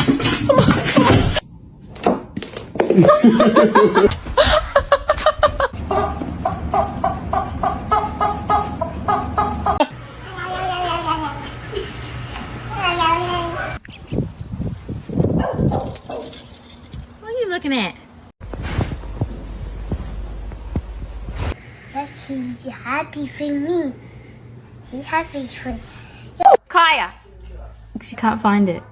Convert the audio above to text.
What are you looking at? She's happy for me. She's happy for me. Kaya. She can't find it.